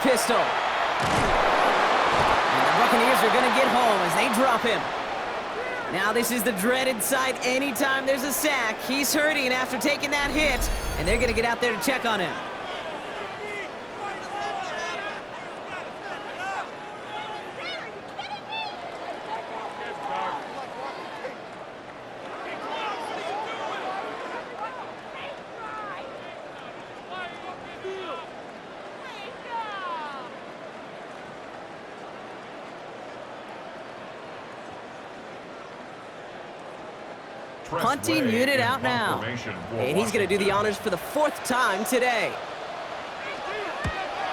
pistol. And the Buccaneers are going to get home as they drop him. Now this is the dreaded sight anytime there's a sack. He's hurting after taking that hit, and they're going to get out there to check on him. Punting unit out now. And he's going to do the honors for the 4th time today.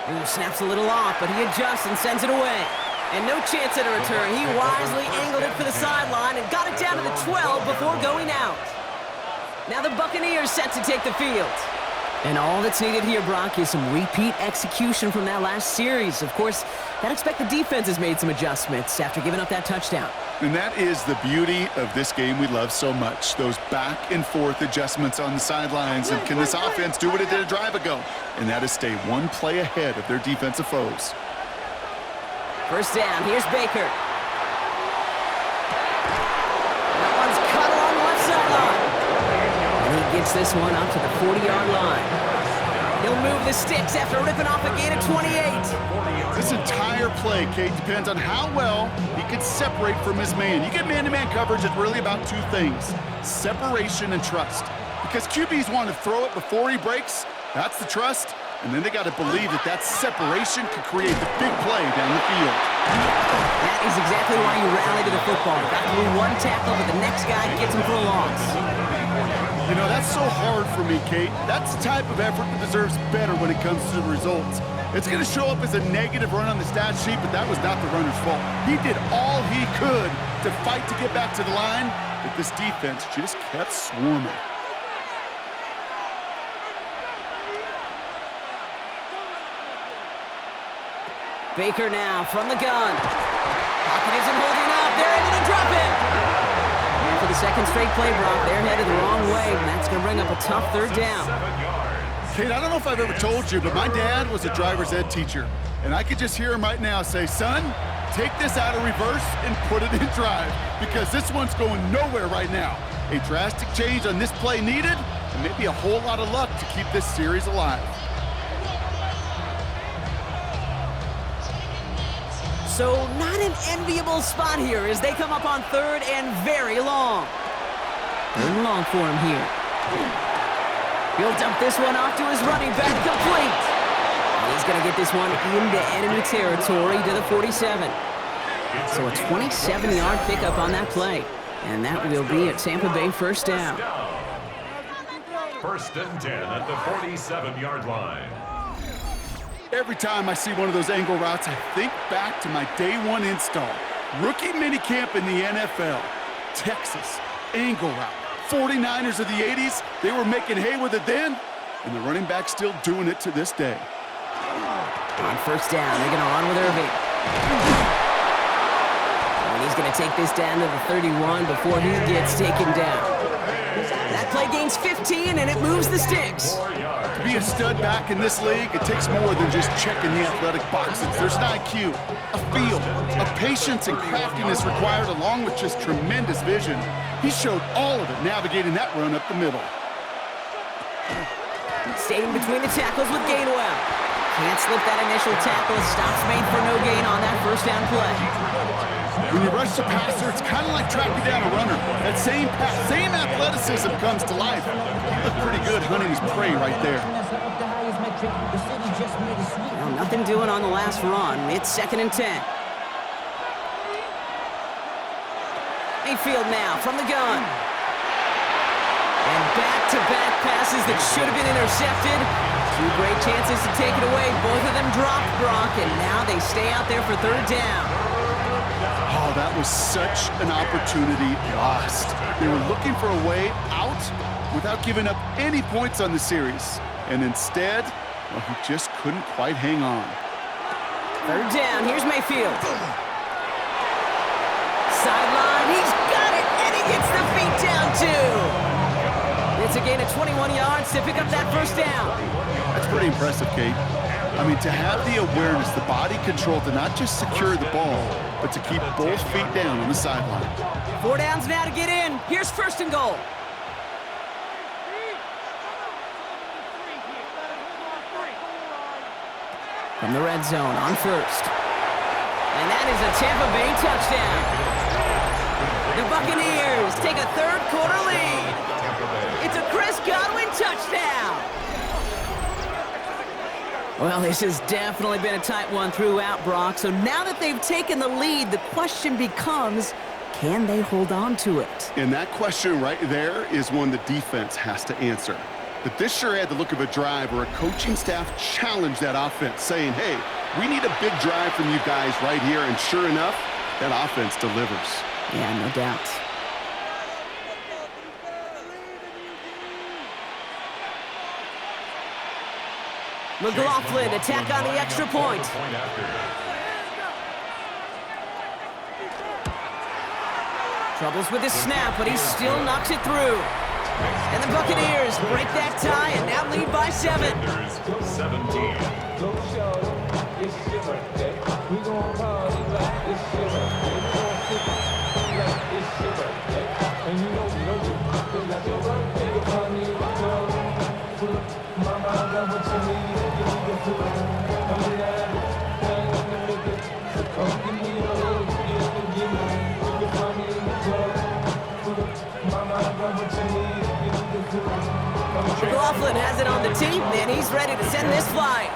Ooh, snaps a little off, but he adjusts and sends it away. And no chance at a return. He wisely angled it for the sideline and got it down to the 12 before going out. Now the Buccaneers set to take the field. And all that's needed here, Brock, is some repeat execution from that last series. Of course, I'd expect the defense has made some adjustments after giving up that touchdown. And that is the beauty of this game we love so much, those back-and-forth adjustments on the sidelines. And can this offense do what it did a drive ago? And that is stay one play ahead of their defensive foes. First down, here's Baker. That one's cut along the left sideline. And he gets this one up to the 40-yard line. He'll move the sticks after ripping off a gain of 28. This entire play, Kate, depends on how well he can separate from his man. You get man-to-man coverage, it's really about 2 things, separation and trust. Because QBs want to throw it before he breaks, that's the trust, and then they got to believe that that separation could create the big play down the field. That is exactly why you rally to the football. Got through one tackle, but the next guy gets him for a loss. You know, that's so hard for me, Kate. That's the type of effort that deserves better when it comes to the results. It's going to show up as a negative run on the stat sheet, but that was not the runner's fault. He did all he could to fight to get back to the line, but this defense just kept swarming. Baker now from the gun. Pocket isn't holding up. They're able to drop it. And for the second straight play, Brock, they're headed the wrong way, and that's going to bring up a tough 3rd down. Kate, I don't know if I've ever told you, but my dad was a driver's ed teacher. And I could just hear him right now say, son, take this out of reverse and put it in drive, because this one's going nowhere right now. A drastic change on this play needed, and maybe a whole lot of luck to keep this series alive. So not an enviable spot here as they come up on 3rd and very long. 3rd and long for him here. He'll dump this one off to his running back, complete. And he's going to get this one into enemy territory to the 47. So a 27-yard pickup on that play. And that will be a Tampa Bay 1st down. 1st and 10 at the 47-yard line. Every time I see one of those angle routes, I think back to my day 1 install. Rookie minicamp in the NFL. Texas, angle route. 49ers of the 80s, they were making hay with it then, and the running back's still doing it to this day. On 1st down, they're going to run with Irving. And he's going to take this down to the 31 before he gets taken down. That play gains 15, and it moves the sticks. To be a stud back in this league, it takes more than just checking the athletic boxes. There's an IQ, a feel, a patience and craftiness required, along with just tremendous vision. He showed all of it navigating that run up the middle. Staying between the tackles with Gainwell. Can't slip that initial tackle. Stops made for no gain on that 1st down play. When you rush the passer, it's kind of like tracking down a runner. That same pass, same athleticism comes to life. He looked pretty good hunting his prey right there. Well, nothing doing on the last run. It's 2nd and 10. Mayfield now from the gun. And back-to-back passes that should have been intercepted. 2 great chances to take it away. Both of them dropped, Brock, and now they stay out there for 3rd down. Oh, that was such an opportunity lost. They were looking for a way out without giving up any points on the series. And instead, well, he just couldn't quite hang on. 3rd down, here's Mayfield. Sideline, he's got it, and he gets the feet down too. It's a gain of 21 yards to pick up that 1st down. That's pretty impressive, Kate. I mean, to have the awareness, the body control to not just secure the ball, but to keep both feet down on the sideline. 4 downs now to get in. Here's first and goal. From the red zone on first. And that is a Tampa Bay touchdown. The Buccaneers take a third-quarter lead. It's a Chris Godwin touchdown. Well, this has definitely been a tight one throughout, Brock. So now that they've taken the lead, the question becomes, can they hold on to it? And that question right there is one the defense has to answer. But this sure had the look of a drive where a coaching staff challenged that offense, saying, hey, we need a big drive from you guys right here. And sure enough, that offense delivers. Yeah, no doubt. McLaughlin attack on the extra point. Troubles with his snap, but he still knocks it through. And the Buccaneers break that tie and now lead by 7. 17. McLaughlin has it on the team, and he's ready to send this flying.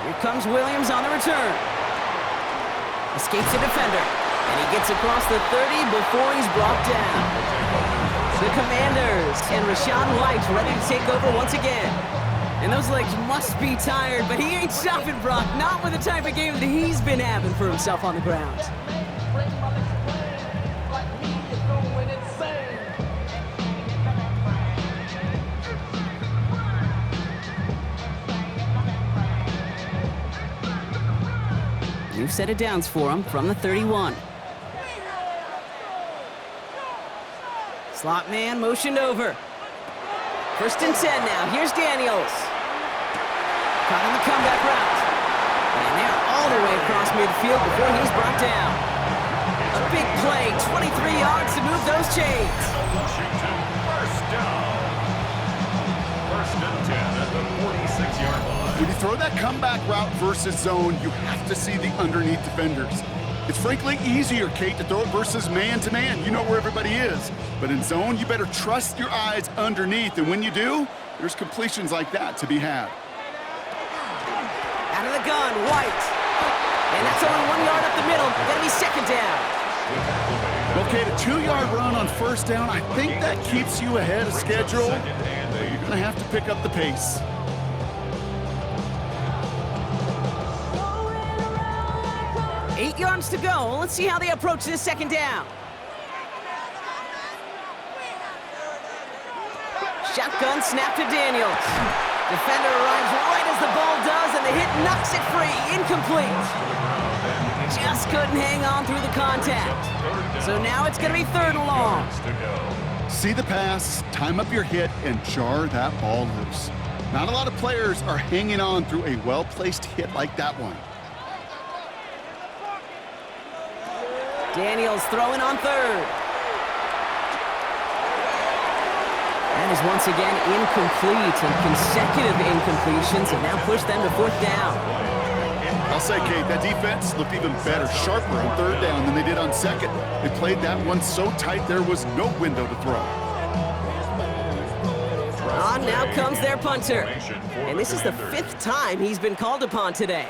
Here comes Williams on the return. Escapes a defender, and he gets across the 30 before he's brought down. The Commanders and Rashawn White ready to take over once again. And those legs must be tired, but he ain't stopping, Brock. Not with the type of game that he's been having for himself on the ground. New set of downs for him from the 31. Slot man motioned over. First and 10 now. Here's Daniels. Caught on the comeback route. And they're all the way across midfield before he's brought down. A big play, 23 yards to move those chains. First down. First and 10 at the 46-yard line. When you throw that comeback route versus zone, you have to see the underneath defenders. It's frankly easier, Kate, to throw it versus man-to-man. You know where everybody is. But in zone, you better trust your eyes underneath. And when you do, there's completions like that to be had. Out of the gun, White. And that's only 1 yard up the middle. Gonna be second down. Well, Kate, a 2-yard run on first down, I think that keeps you ahead of schedule. But you're gonna have to pick up the pace. Eight yards to go. Let's see how they approach this second down. Shotgun snap to Daniels. Defender arrives right as the ball does, and the hit knocks it free. Incomplete. Just couldn't hang on through the contact. So now it's going to be third and long. See the pass, time up your hit, and jar that ball loose. Not a lot of players are hanging on through a well-placed hit like that one. Daniels throwing on third. That is once again incomplete, and consecutive incompletions have now pushed them to fourth down. I'll say, Kate, that defense looked even better, sharper on third down than they did on second. They played that one so tight there was no window to throw. On now comes their punter. And this is the 5th time he's been called upon today.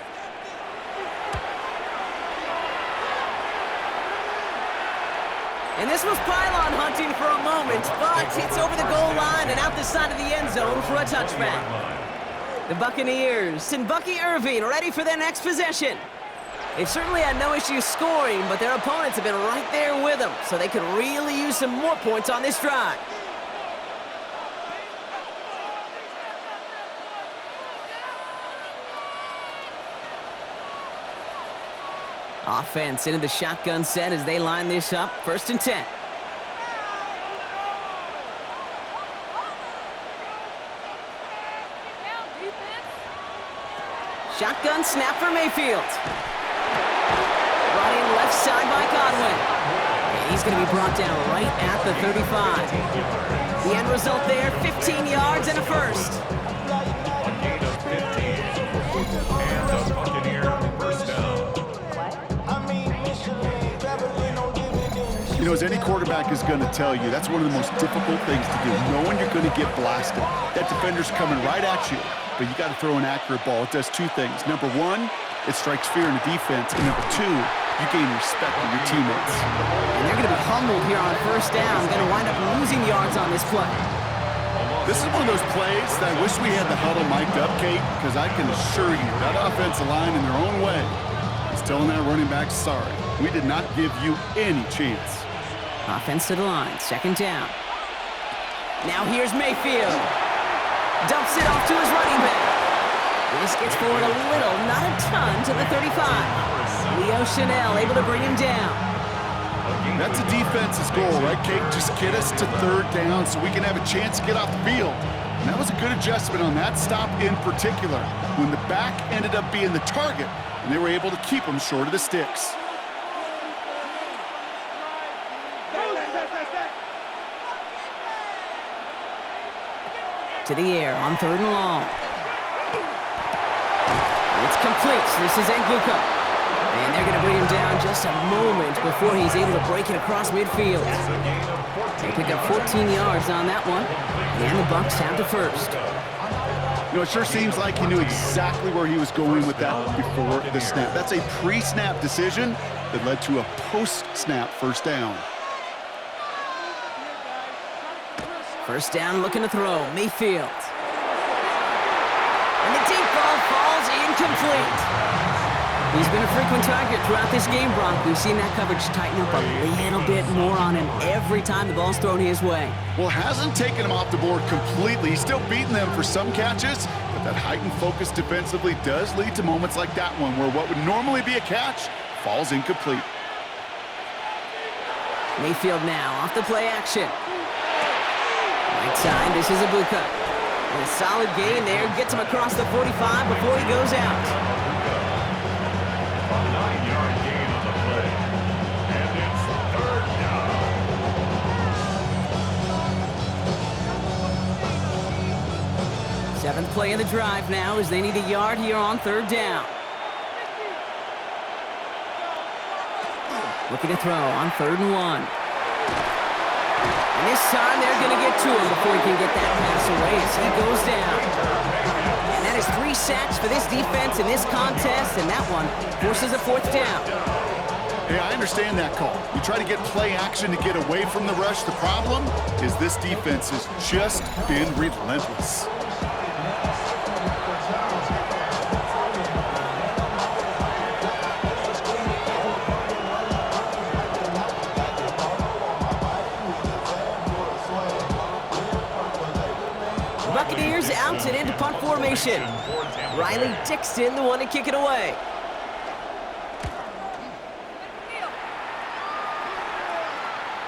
And this was pylon hunting for a moment, but it's over the goal line and out the side of the end zone for a touchback. The Buccaneers and Bucky Irving ready for their next possession. They've certainly had no issue scoring, but their opponents have been right there with them, so they could really use some more points on this drive. Offense into the shotgun set as they line this up. First and 10. Shotgun snap for Mayfield. Running left side by Godwin. And he's going to be brought down right at the 35. The end result there, 15 yards and a first. A gain of 15. And the Buccaneer first down. You know, as any quarterback is going to tell you, that's one of the most difficult things to do, knowing you're going to get blasted. That defender's coming right at you, but you got to throw an accurate ball. It does two things. Number one, it strikes fear in the defense, and number two, you gain respect of your teammates. And they're going to be humbled here on first down. Going to wind up losing yards on this play. This is one of those plays that I wish we had the huddle mic'd up, Kate, because I can assure you that offensive line in their own way is telling that running back, sorry, we did not give you any chance. Offense to the line, second down. Now here's Mayfield. Dumps it off to his running back. This gets forward a little, not a ton, to the 35. Leo Chanel able to bring him down. That's a defense's goal, right, Kate? Just get us to third down so we can have a chance to get off the field. And that was a good adjustment on that stop in particular, when the back ended up being the target, and they were able to keep him short of the sticks. To the air on third and long. It's complete. This is Ngluka. And they're going to bring him down just a moment before he's able to break it across midfield. They pick up 14 yards on that one. And the Bucs have the first. You know, it sure seems like he knew exactly where he was going with that before the snap. That's a pre-snap decision that led to a post-snap first down. First down, looking to throw. Mayfield. And the deep ball falls incomplete. He's been a frequent target throughout this game, Brock. We've seen that coverage tighten up a little bit more on him every time the ball's thrown his way. Well, hasn't taken him off the board completely. He's still beating them for some catches, but that heightened focus defensively does lead to moments like that one where what would normally be a catch falls incomplete. Mayfield now off the play action. Right side, this is Abuka. And a solid gain there, gets him across the 45 before he goes out. A 9-yard gain on the play. And it's third down. Seventh play of the drive now as they need a yard here on third down. Looking to throw on third and one. And this time they're going to get to him before he can get that pass away as he goes down. And that is 3 sacks for this defense in this contest, and that one forces a fourth down. Hey, I understand that call. You try to get play action to get away from the rush. The problem is this defense has just been relentless. Buccaneers out and into punt formation. Riley Dixon, the one to kick it away.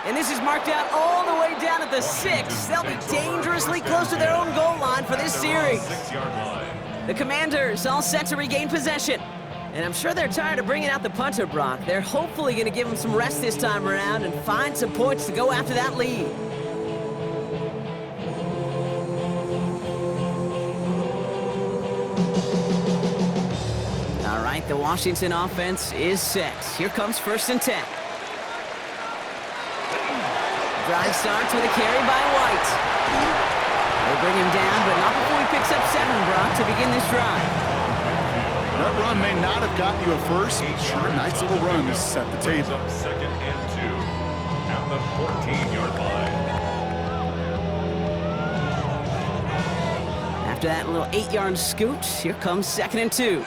And this is marked out all the way down at the 6. They'll be dangerously close to their own goal line for this series. The Commanders all set to regain possession. And I'm sure they're tired of bringing out the punter, Brock. They're hopefully going to give him some rest this time around and find some points to go after that lead. All right, the Washington offense is set. Here comes 1st and 10. Drive starts with a carry by White. They bring him down, but not before he picks up 7, Brock, to begin this drive. That run may not have gotten you a first, but sure, nice little run to set the table. Up 2nd and 2 at the 14-yard line. After that little 8-yard scoot, here comes 2nd and 2.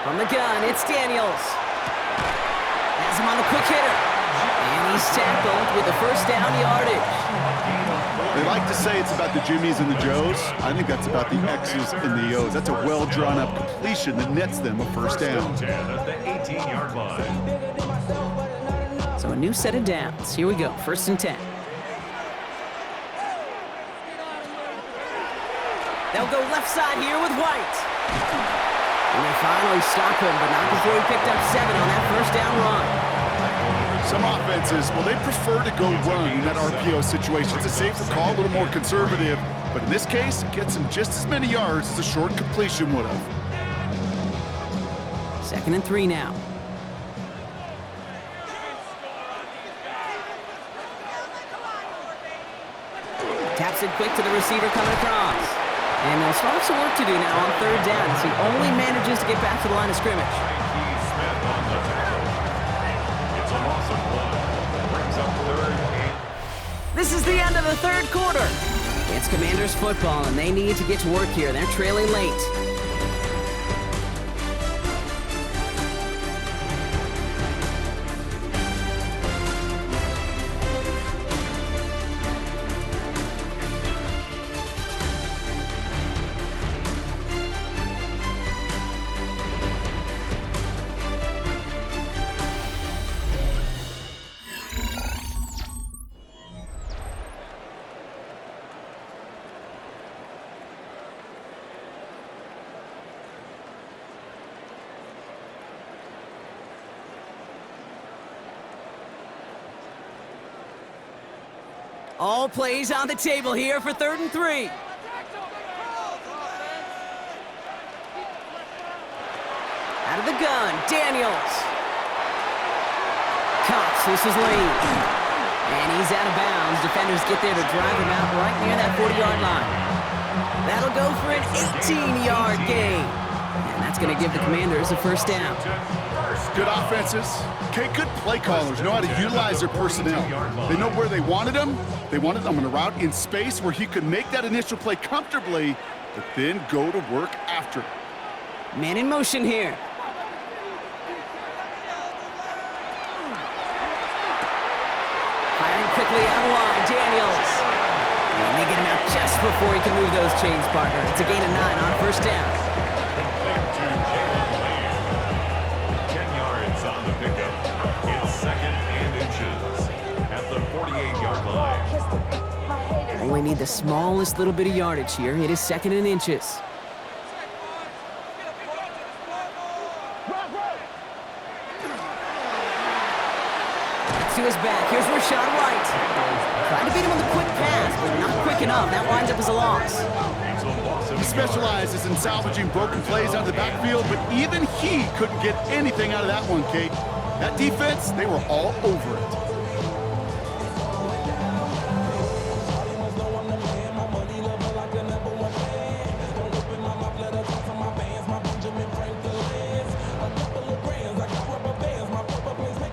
From the gun, it's Daniels. Has him on the quick hitter. And he's tackled with the first down yardage. They like to say it's about the Jimmies and the Joes. I think that's about the X's and the O's. That's a well-drawn-up completion that nets them a first down. First and 10 at the 18-yard line. So a new set of downs. Here we go, 1st and 10. They'll go left side here with White. And they finally stop him, but not before he picked up 7 on that first down run. Some offenses, well, they prefer to go run in that RPO situation. It's a safer call, a little more conservative. But in this case, it gets him just as many yards as a short completion would have. 2nd and 3 now. Taps it quick to the receiver coming across. And they'll start some work to do now on 3rd down as he only manages to get back to the line of scrimmage. It's a loss of 1. Brings up 3rd and... This is the end of the 3rd quarter. It's Commanders football, and they need to get to work here. They're trailing late. All plays on the table here for 3rd and 3. Out of the gun, Daniels. Cox, this is Lane. And he's out of bounds. Defenders get there to drive him out right near that 40-yard line. That'll go for an 18-yard gain. And that's going to give the Commanders a first down. Good offenses. Okay, good play callers know how to utilize their personnel. They know where they wanted them. They wanted them on a route in space where he could make that initial play comfortably, but then go to work after. Man in motion here. Firing quickly out wide, Daniels. And they get him out just before he can move those chains, partner. It's a gain of 9 on first down. 10 yards on the pickup. It's 2nd and inches at the 48-yard line. Only need the smallest little bit of yardage here. It is 2nd and inches. To his back. Here's Rashad White. Tried to beat him on the quick pass, but not quick enough. That winds up as a loss. He specializes in salvaging broken plays out of the backfield, but even he couldn't get anything out of that one, Kate. That defense, they were all over it.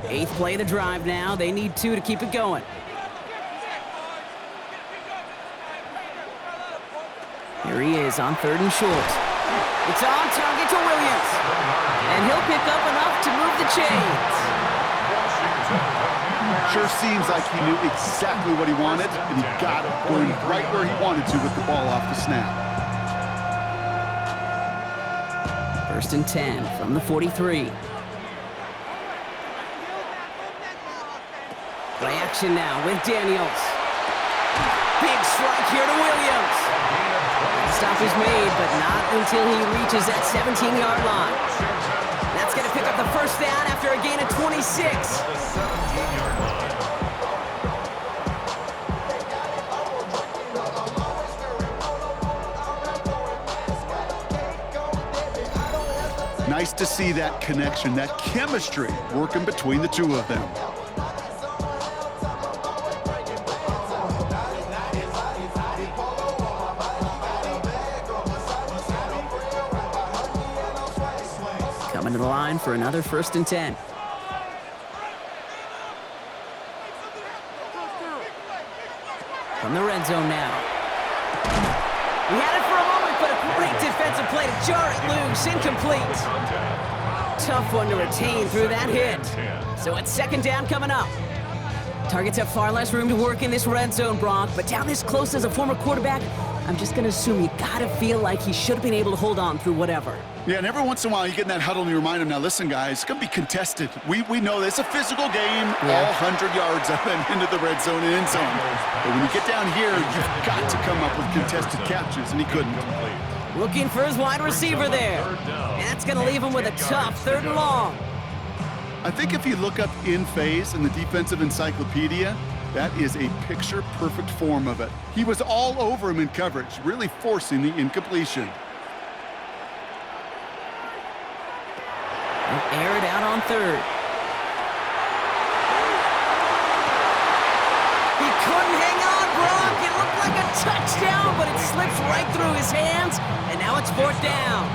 Eighth play of the drive now. They need 2 to keep it going. Here he is on 3rd and short. It's on target to Williams. And he'll pick up enough to move the chains. Sure seems like he knew exactly what he wanted, and he got it, going right where he wanted to with the ball off the snap. 1st and 10 from the 43. Play action now with Daniels. Big strike here to Williams. Stop is made, but not until he reaches that 17-yard line. That's going to pick up the first down after a gain of 26. Nice to see that connection, that chemistry working between the two of them. Coming to the line for another 1st and 10. From the red zone now. He had it for a moment, but a great defensive play to jar it loose. Incomplete. Tough one to retain through that hit. So it's 2nd down coming up. Targets have far less room to work in this red zone, Brock, but down this close as a former quarterback, I'm just going to assume you got to feel like he should have been able to hold on through whatever. Yeah, and every once in a while you get in that huddle and you remind him, now listen, guys, it's going to be contested. We know this. It's a physical game, all 100 yards up and into the red zone and end zone. But when you get down here, you've got to come up with contested catches, and he couldn't. Looking for his wide receiver there. And that's going to leave him with a tough 3rd and long. I think if you look up in phase in the defensive encyclopedia, that is a picture-perfect form of it. He was all over him in coverage, really forcing the incompletion. Air it out on 3rd. He couldn't hang on, Brock. It looked like a touchdown, but it slips right through his hands, and now it's 4th down.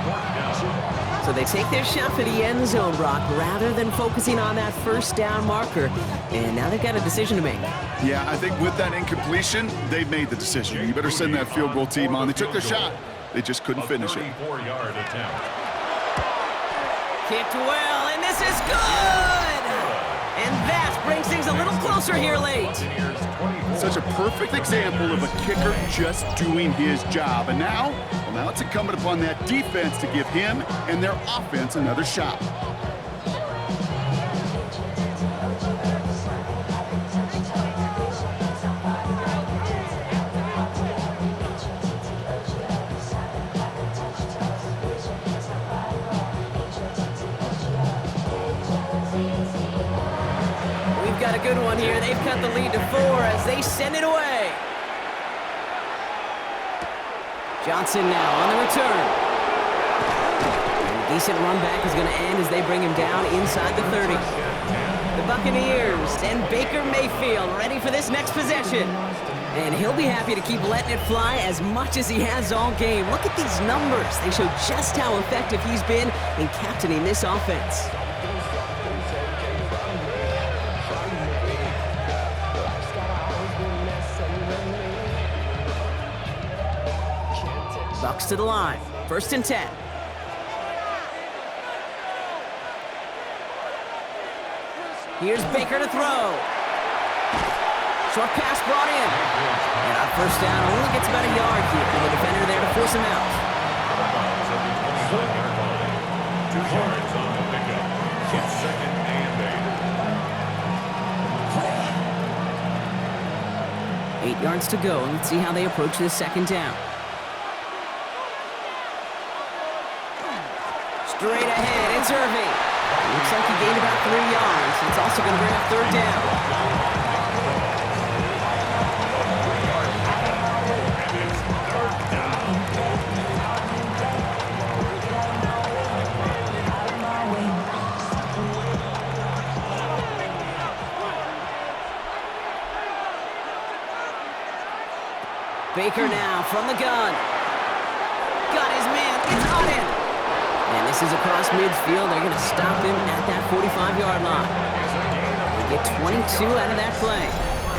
So they take their shot for the end zone, Brock, rather than focusing on that 1st down marker. And now they've got a decision to make. Yeah, I think with that incompletion, they've made the decision. You better send that field goal team on. They took their shot. They just couldn't finish it. 34-yard attempt. Kicked well, and this is good! And that brings things a little closer here late. Such a perfect example of a kicker just doing his job. And now it's incumbent upon that defense to give him and their offense another shot. Got a good one here. They've cut the lead to 4 as they send it away. Johnson now on the return. And a decent run back is going to end as they bring him down inside the 30. The Buccaneers and Baker Mayfield ready for this next possession. And he'll be happy to keep letting it fly as much as he has all game. Look at these numbers. They show just how effective he's been in captaining this offense. Bucks to the line. 1st and 10. Here's Baker to throw. Short pass brought in. And on 1st down, only gets about a yard here. And the defender there to force him out. 2 yards on the pickup. It's 2nd and 8. 8 yards to go. And let's see how they approach this 2nd down. Straight ahead, it's Irving. Looks like he gained about 3 yards. It's also going to bring up 3rd down. Baker now from the gun. Got his man. It's on him. And this is across midfield. They're going to stop him at that 45-yard line. They get 22 out of that play.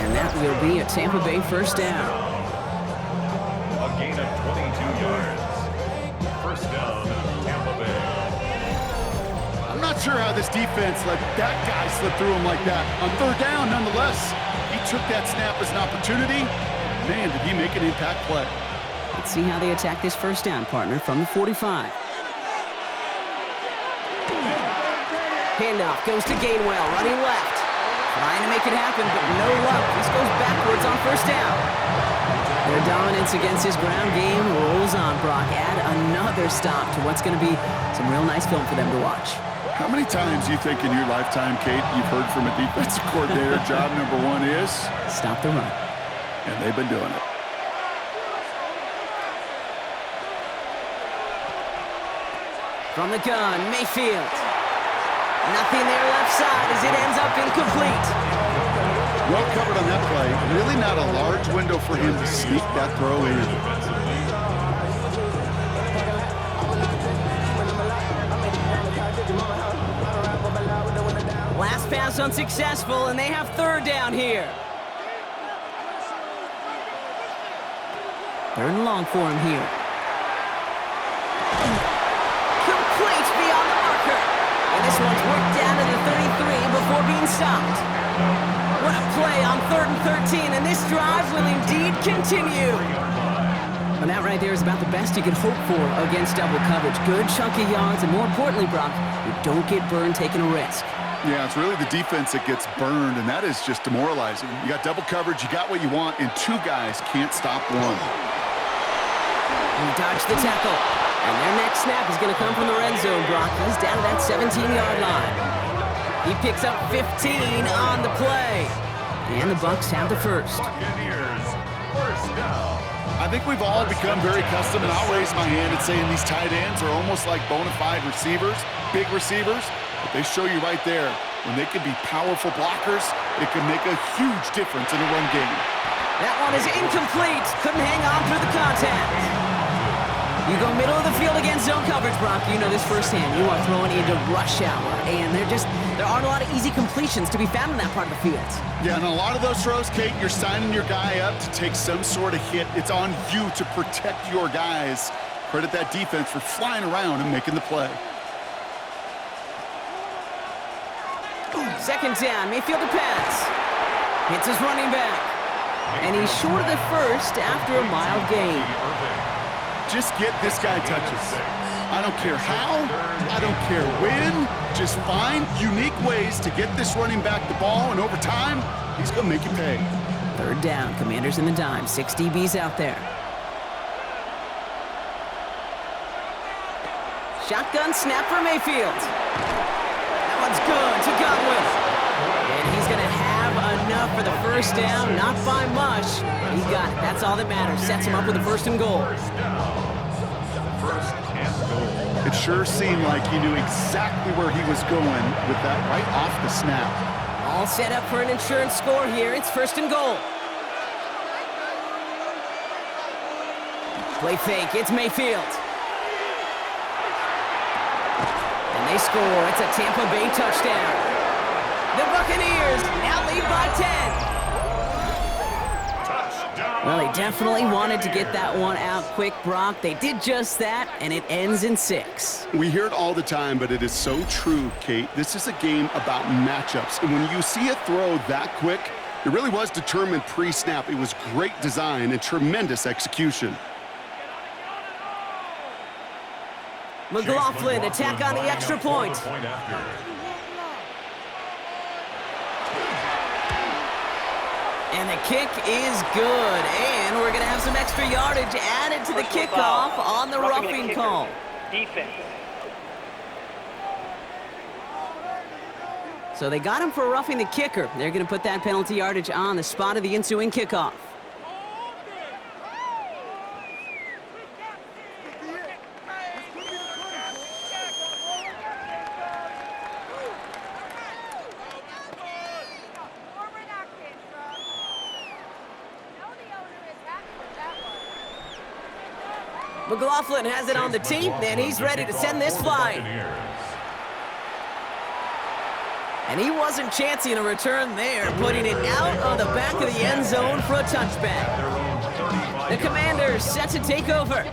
And that will be a Tampa Bay 1st down. A gain of 22 yards. 1st down, Tampa Bay. I'm not sure how this defense let that guy slip through him like that. On 3rd down, nonetheless, he took that snap as an opportunity. Man, did he make an impact play. Let's see how they attack this 1st down, partner, from the 45. Handoff goes to Gainwell, running left. Trying to make it happen, but no luck. This goes backwards on 1st down. Their dominance against his ground game rolls on, Brock. Add another stop to what's going to be some real nice film for them to watch. How many times do you think in your lifetime, Kate, you've heard from a defensive coordinator, job number 1 is? Stop the run. And they've been doing it. From the gun, Mayfield. Nothing there left side as it ends up incomplete. Well covered on that play. Really not a large window for him to sneak that throw in. Last pass unsuccessful, and they have 3rd down here. 3rd and long for him here. Complete beyond the marker. And this one's worked down to the 33 before being stopped. What a play on 3rd and 13, and this drive will indeed continue. And that right there is about the best you can hope for against double coverage. Good chunky yards, and more importantly, Brock, you don't get burned taking a risk. Yeah, it's really the defense that gets burned, and that is just demoralizing. You got double coverage, you got what you want, and 2 guys can't stop one. He dodged the tackle. And their next snap is going to come from the red zone, Brock. He's down to that 17-yard line. He picks up 15 on the play. And the Bucs have the first. Buccaneers, first down. I think we've all become very accustomed, and I'll raise my hand and saying these tight ends are almost like bona fide receivers, big receivers. But they show you right there, when they can be powerful blockers, it can make a huge difference in a run game. That one is incomplete. Couldn't hang on through the contact. You go middle of the field against zone coverage, Brock. You know this firsthand. You are throwing into rush hour, and there aren't a lot of easy completions to be found in that part of the field. Yeah, and a lot of those throws, Kate, you're signing your guy up to take some sort of hit. It's on you to protect your guys. Credit that defense for flying around and making the play. Second down, Mayfield to pass. Hits his running back. And he's short of the first after a mild gain. Just get this guy touches. I don't care how, I don't care when. Just find unique ways to get this running back the ball, and over time, he's going to make you pay. Third down, Commanders in the dime. 6 DBs out there. Shotgun snap for Mayfield. That one's good to Godwin. And he's going to have enough for the first down. Not by much. He got it. That's all that matters. Sets him up with a first and goal. First and goal. It sure seemed like he knew exactly where he was going with that right off the snap. All set up for an insurance score here. It's first and goal. Play fake. It's Mayfield. And they score. It's a Tampa Bay touchdown. The Buccaneers now lead by 10. Well, they definitely wanted to get that one out quick, Brock. They did just that, and it ends in 6. We hear it all the time, but it is so true, Kate. This is a game about matchups. And when you see a throw that quick, it really was determined pre-snap. It was great design and tremendous execution. McLaughlin attack on the extra point. And the kick is good. And we're going to have some extra yardage added to the kickoff on the roughing call. Defense. So they got him for roughing the kicker. They're going to put that penalty yardage on the spot of the ensuing kickoff. McLaughlin has it on the tee, and he's ready to send this flying. And he wasn't chancing a return there, putting it out of the back of the end zone for a touchback. The Commanders set to take over.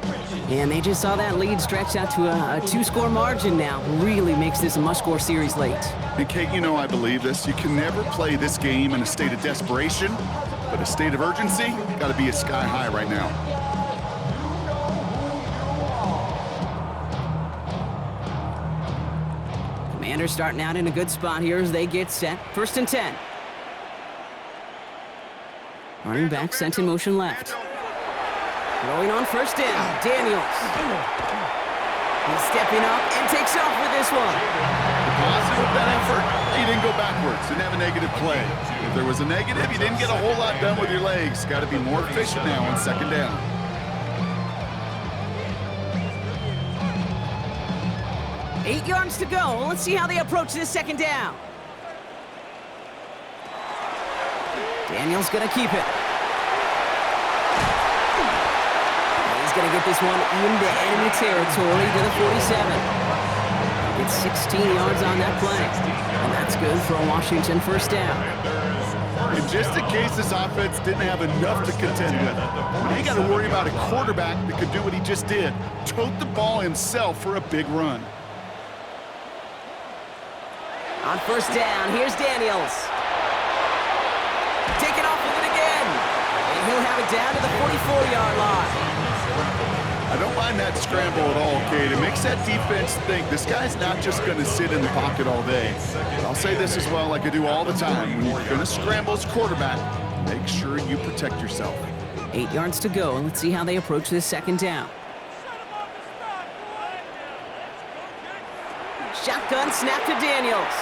And they just saw that lead stretch out to a 2-score margin now. Really makes this a must-score series late. And Kate, you know I believe this. You can never play this game in a state of desperation, but a state of urgency got to be sky high right now. Commanders starting out in a good spot here as they get set. First and 10. Running back sent in motion left. Throwing on first down, Daniels. He's stepping up and takes off with this one. The positive of that effort, he didn't go backwards, didn't have a negative play. If there was a negative, you didn't get a whole lot done with your legs. Got to be more efficient now on second down. Eight yards to go. Let's see how they approach this second down. Daniels gonna keep it. He's gonna get this one into enemy territory to the 47. It's 16 yards on that play. And that's good for a Washington first down. And just in case this offense didn't have enough to contend with, you ain't got to worry about a quarterback that could do what he just did. Tote the ball himself for a big run. On first down, here's Daniels. Take it off with it again. And he'll have it down to the 44-yard line. I don't mind that scramble at all, Kate. It makes that defense think this guy's not just going to sit in the pocket all day. But I'll say this as well, like I do all the time. When you're going to scramble as quarterback, make sure you protect yourself. 8 yards to go, and let's see how they approach this second down. Shotgun snap to Daniels.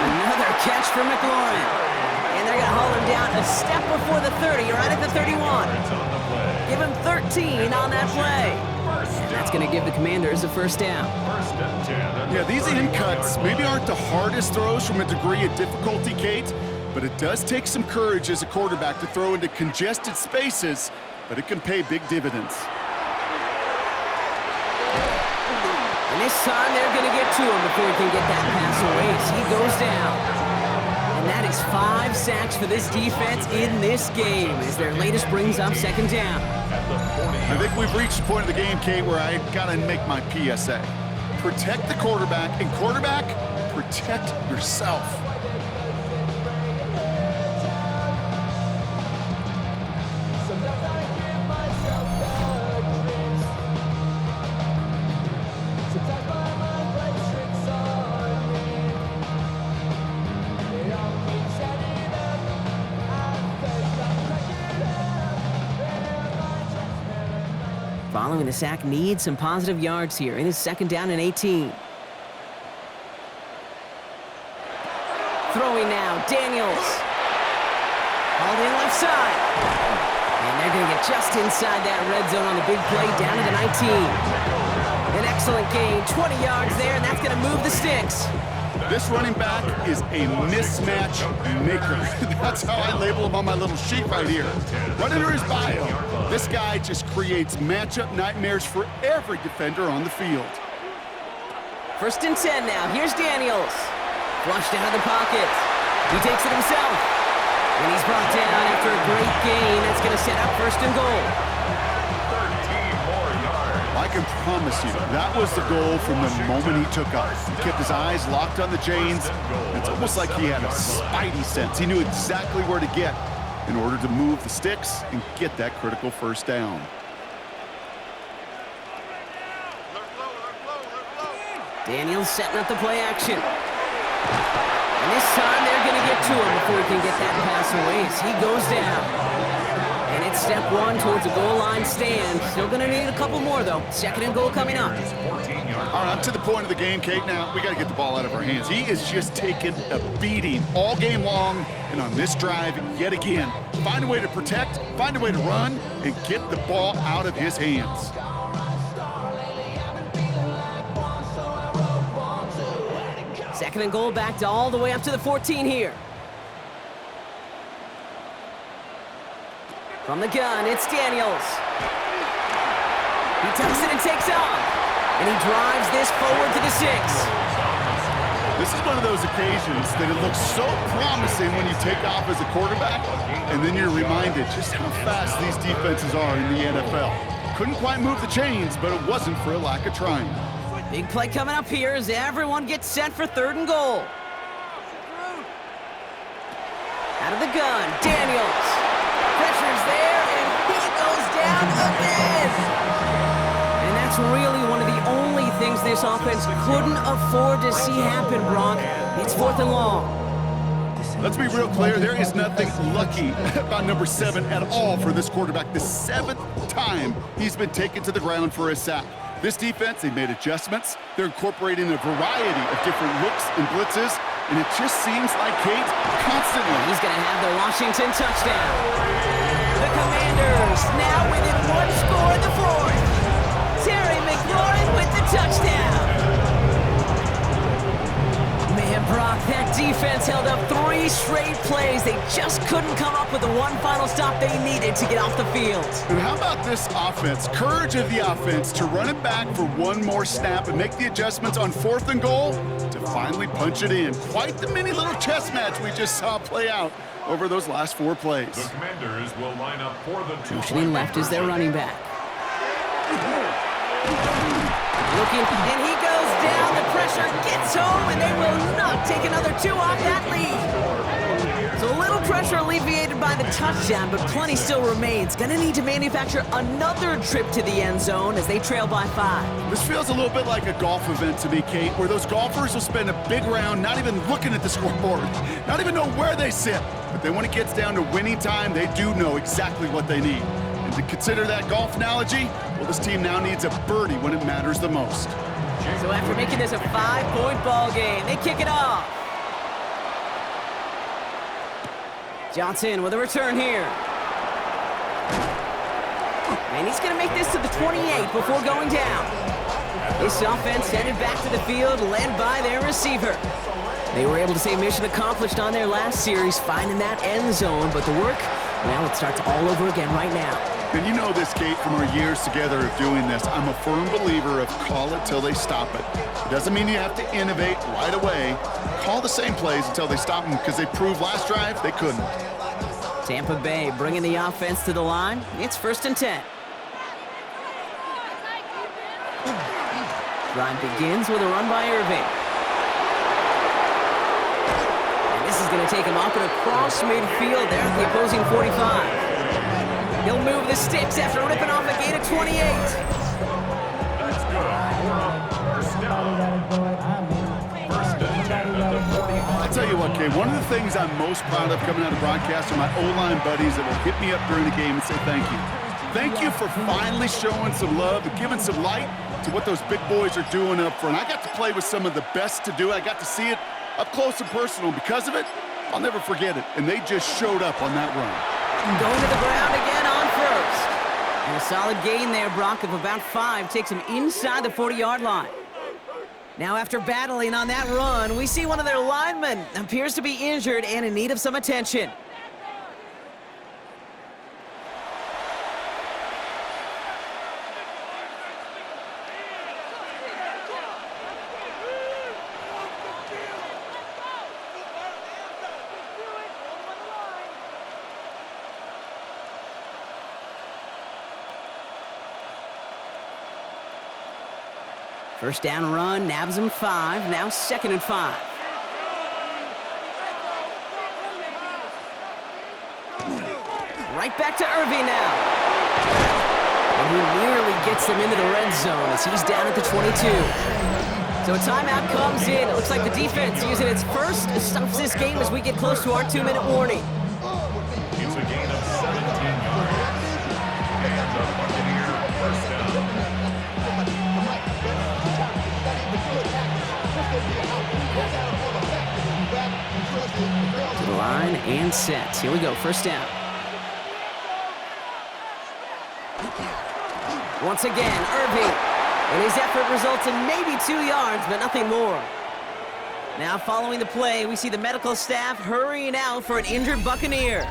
Another catch for McLaurin. And they're going to haul him down a step before the 30, right at the 31. Give him 13 on that play. And that's going to give the Commanders a first down. Yeah, these in cuts maybe aren't the hardest throws from a degree of difficulty, Kate, but it does take some courage as a quarterback to throw into congested spaces, but it can pay big dividends. And this time they're going to get to him before he can get that pass away as he goes down. And that is 5 sacks for this defense in this game as their latest brings up second down. I think we've reached the point of the game, Kate, where I got to make my PSA. Protect the quarterback, and quarterback, protect yourself. Following the sack needs some positive yards here. It is second down and 18. Throwing now, Daniels. Hauled in left side. And they're going to get just inside that red zone on the big play down to the 19. An excellent gain, 20 yards there, and that's going to move the sticks. This running back is a mismatch maker. That's how I label him on my little sheet right here. Right under his bio, this guy just creates matchup nightmares for every defender on the field. First and 10 now. Here's Daniels. Flushed out of the pocket. He takes it himself. And he's brought down after a great gain. That's going to set up first and goal. I can promise you, that was the goal from the moment he took off. He kept his eyes locked on the chains. It's almost like he had a spidey sense. He knew exactly where to get in order to move the sticks and get that critical first down. Daniels setting up the play action. And this time they're going to get to him before he can get that pass away as he goes down. And it's step one towards a goal line stand. Still going to need a couple more, though. Second and goal coming up. All right, I'm to the point of the game, Kate. Now, we got to get the ball out of our hands. He is just taking a beating all game long, and on this drive, yet again. Find a way to protect, find a way to run, and get the ball out of his hands. Second and goal back to all the way up to the 14 here. From the gun, it's Daniels. He tucks it and takes off. And he drives this forward to the 6. This is one of those occasions that it looks so promising when you take off as a quarterback, and then you're reminded just how fast these defenses are in the NFL. Couldn't quite move the chains, but it wasn't for a lack of trying. Big play coming up here as everyone gets set for third and goal. Out of the gun, Daniels. Pressure's there, and he goes down again. And that's really one of the only things this offense couldn't afford to see happen, Brock. It's fourth and long. Let's be real clear, there is nothing lucky about number 7 at all for this quarterback. The 7th time he's been taken to the ground for a sack. This defense, they made adjustments. They're incorporating a variety of different looks and blitzes, and it just seems like Kate constantly. He's going to have the Washington touchdown. The Commanders now within one score in the fourth. Terry McLaurin with the touchdown. Man, Brock, that defense held up 3 straight plays. They just couldn't come up with the one final stop they needed to get off the field. And how about this offense? Courage of the offense to run it back for one more snap and make the adjustments on fourth and goal to finally punch it in. Quite the mini little chess match we just saw play out over those last 4 plays. The Commanders will line up for the Motioning left is their running back. Looking, and he goes down. The pressure gets home, and they will not take another 2 off that lead. So a little pressure alleviated by the touchdown, but plenty still remains. Gonna need to manufacture another trip to the end zone as they trail by 5. This feels a little bit like a golf event to me, Kate, where those golfers will spend a big round not even looking at the scoreboard, not even know where they sit. But then when it gets down to winning time, they do know exactly what they need. And And consider that golf analogy? Well, this team now needs a birdie when it matters the most. So after making this a 5-point ball game, they kick it off. Johnson with a return here. And he's going to make this to the 28 before going down. This offense headed back to the field, led by their receiver. They were able to say mission accomplished on their last series, finding that end zone. But the work, well, it starts all over again right now. And you know this, Kate, from our years together of doing this. I'm a firm believer of call it till they stop it. It doesn't mean you have to innovate right away. Call the same plays until they stop them, because they proved last drive they couldn't. Tampa Bay bringing the offense to the line. It's 1st and 10. Drive begins with a run by Irving. And this is going to take him up and across midfield there at the opposing 45. He'll move the sticks after ripping off a gain of 28. That's good. First down. First and 10 at the 45. I'll tell you what, Kate, one of the things I'm most proud of coming out of broadcast are my O-line buddies that will hit me up during the game and say thank you. Thank you for finally showing some love and giving some light to what those big boys are doing up front. I got to play with some of the best to do it. I got to see it up close and personal. Because of it, I'll never forget it. And they just showed up on that run. Going to the ground again on first. And a solid gain there, Brock, of about 5 takes him inside the 40-yard line. Now after battling on that run, we see one of their linemen appears to be injured and in need of some attention. First down run, nabs him 5, now 2nd and 5. Right back to Irving now. And he nearly gets them into the red zone as he's down at the 22. So a timeout comes in. It looks like the defense using its first stops this game as we get close to our 2-minute warning. It's a gain of 17 yards. And the Buccaneer first down. To the line and set. Here we go, first down. Once again, Irving. And his effort results in maybe 2 yards, but nothing more. Now following the play, we see the medical staff hurrying out for an injured Buccaneer.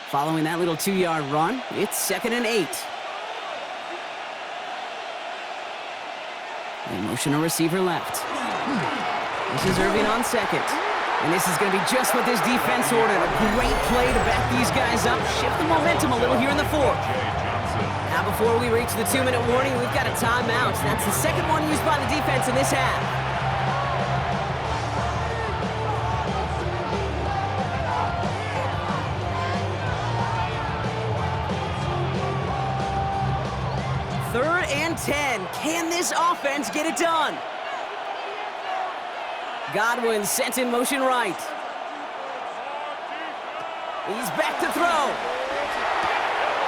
Following that little 2-yard run, it's 2nd and 8. They motion a receiver left. This is Irving on 2nd. And this is going to be just what this defense ordered. A great play to back these guys up, shift the momentum a little here in the 4th. Now before we reach the 2-minute warning, we've got a timeout. That's the second one used by the defense in this half. Third and 10. Can this offense get it done? Godwin sent in motion right. He's back to throw.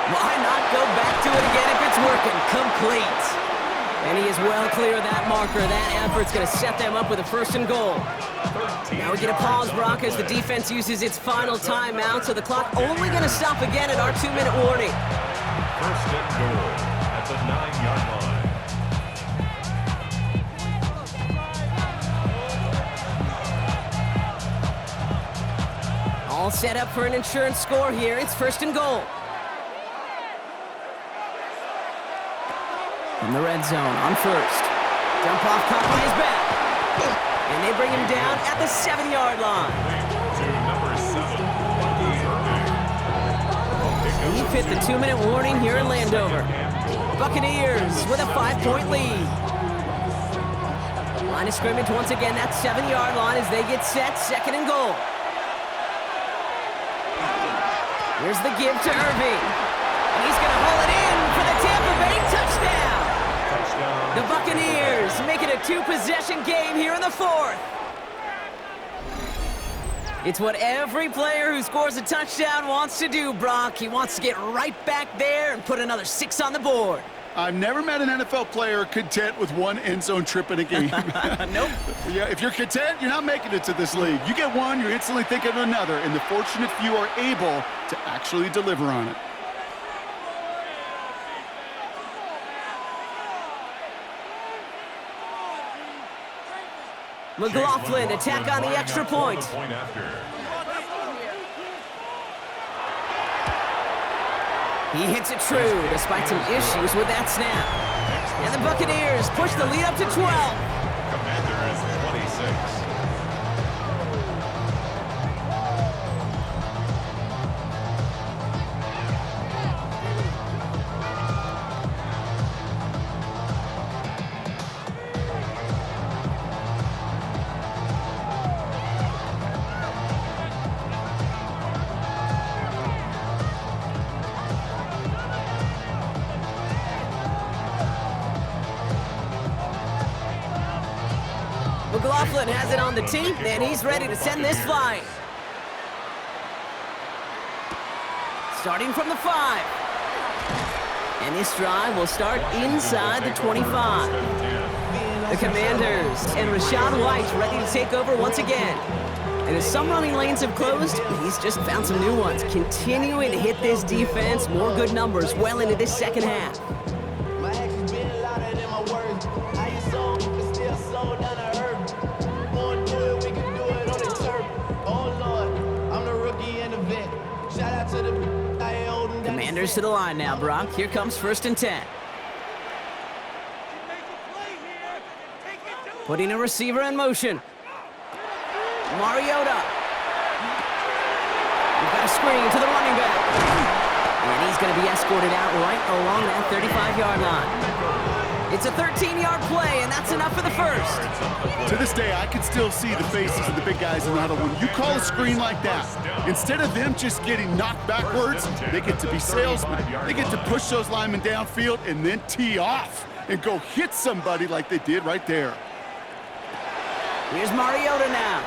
Why not go back to it again if it's working? Complete. And he is well clear of that marker. That effort's going to set them up with a 1st and goal. Now we get a pause, Brock, as the defense uses its final timeout, so the clock only going to stop again at our 2-minute warning. 1st and goal. The 9-yard line. All set up for an insurance score here. It's 1st and goal. From the red zone on 1st. Dump off caught by his back. And they bring him down at the 7-yard line. To number 7, We've hit the 2-minute warning here in Landover. Buccaneers with a 5-point lead. Line of scrimmage once again, that 7-yard line as they get set, 2nd and goal. Here's the give to Irving. And he's going to haul it in for the Tampa Bay touchdown. The Buccaneers make it a 2-possession game here in the 4th. It's what every player who scores a touchdown wants to do, Brock. He wants to get right back there and put another 6 on the board. I've never met an NFL player content with one end zone trip in a game. Nope. Yeah, if you're content, you're not making it to this league. You get one, you're instantly thinking of another, and the fortunate few are able to actually deliver on it. McLaughlin attack on the extra point. He hits it true despite some issues with that snap. And the Buccaneers push the lead up to 12. Commanders 26. McLaughlin has it on the tee, and he's ready to send this flying. Starting from the 5. And this drive will start inside the 25. The Commanders and Rachaad White ready to take over once again. And as some running lanes have closed, he's just found some new ones, continuing to hit this defense, more good numbers well into this second half. Commanders to the line now, Brock. Here comes 1st and 10. Putting a receiver in motion. Mariota. We've got a screen to the running back. And he's going to be escorted out right along that 35-yard line. It's a 13-yard play, and that's enough for the 1st. To this day, I can still see the faces of the big guys in the huddle. When you call a screen like that, instead of them just getting knocked backwards, they get to be salesmen. They get to push those linemen downfield and then tee off and go hit somebody like they did right there. Here's Mariota now.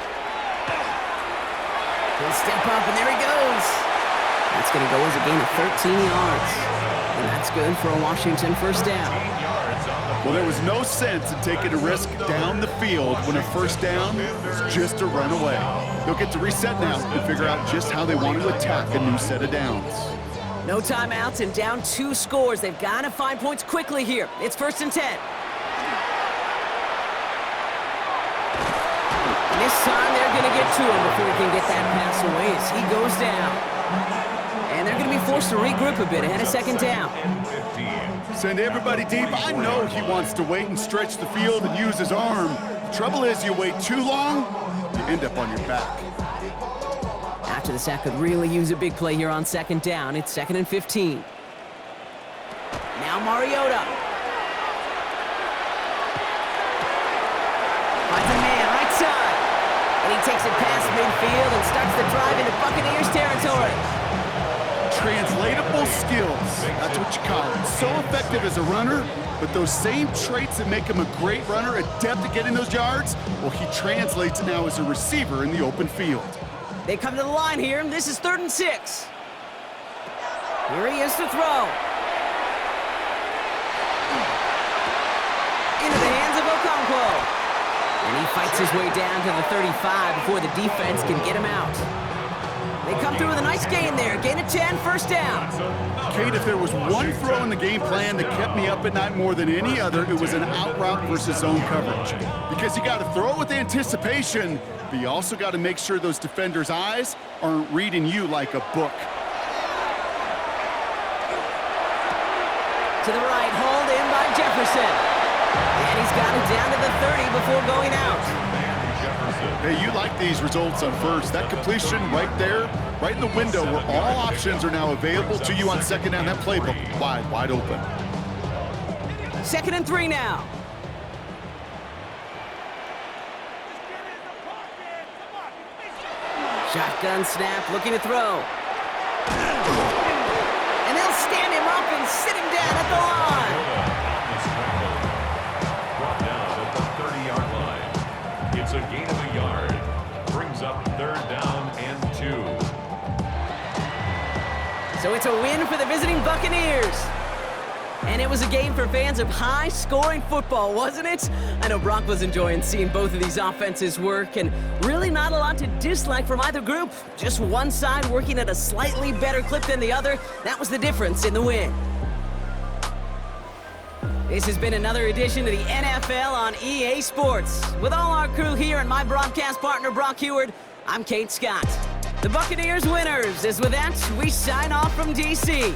He'll step up, and there he goes. That's going to go as a gain of 13 yards. And that's good for a Washington 1st down. Well, there was no sense in taking a risk down the field when a 1st down is just a run away. They'll get to reset now and figure out just how they want to attack a new set of downs. No timeouts and down 2 scores. They've got to find points quickly here. It's 1st and 10. And this time they're going to get to him before he can get that pass away as he goes down. And they're going to be forced to regroup a bit ahead of 2nd down. Send everybody deep. I know he wants to wait and stretch the field and use his arm. The trouble is, you wait too long, you end up on your back. After the sack could really use a big play here on 2nd down. It's 2nd and 15. Now Mariota. Finds a man right side. And he takes it past midfield and starts the drive into Buccaneers territory. Translatable skills, that's what you call it. So effective as a runner, but those same traits that make him a great runner, adept at getting those yards, well, he translates it now as a receiver in the open field. They come to the line here, and this is 3rd and 6. Here he is to throw. Into the hands of Okonkwo. And he fights his way down to the 35 before the defense can get him out. They come through with a nice gain there. Gain of 10, 1st down. Kate, if there was one throw in the game plan that kept me up at night more than any other, it was an out route versus zone coverage. Because you got to throw it with anticipation, but you also got to make sure those defenders' eyes aren't reading you like a book. To the right, hauled in by Jefferson. And he's got it down to the 30 before going out. Hey, you like these results on 1st. That completion right there, right in the window where all options are now available to you on 2nd down. That playbook wide open. 2nd and 3 now. Shotgun snap, looking to throw. And they'll stand him up and sit him down at the line. Brought down at the 30-yard line. It's a gain of a yard. Brings up 3rd down and 2. So it's a win for the visiting Buccaneers. And it was a game for fans of high-scoring football, wasn't it? I know Brock was enjoying seeing both of these offenses work, and really not a lot to dislike from either group. Just one side working at a slightly better clip than the other. That was the difference in the win. This has been another edition of the NFL on EA Sports. With all our crew here and my broadcast partner, Brock Heward, I'm Kate Scott. The Buccaneers winners, as with that, we sign off from D.C.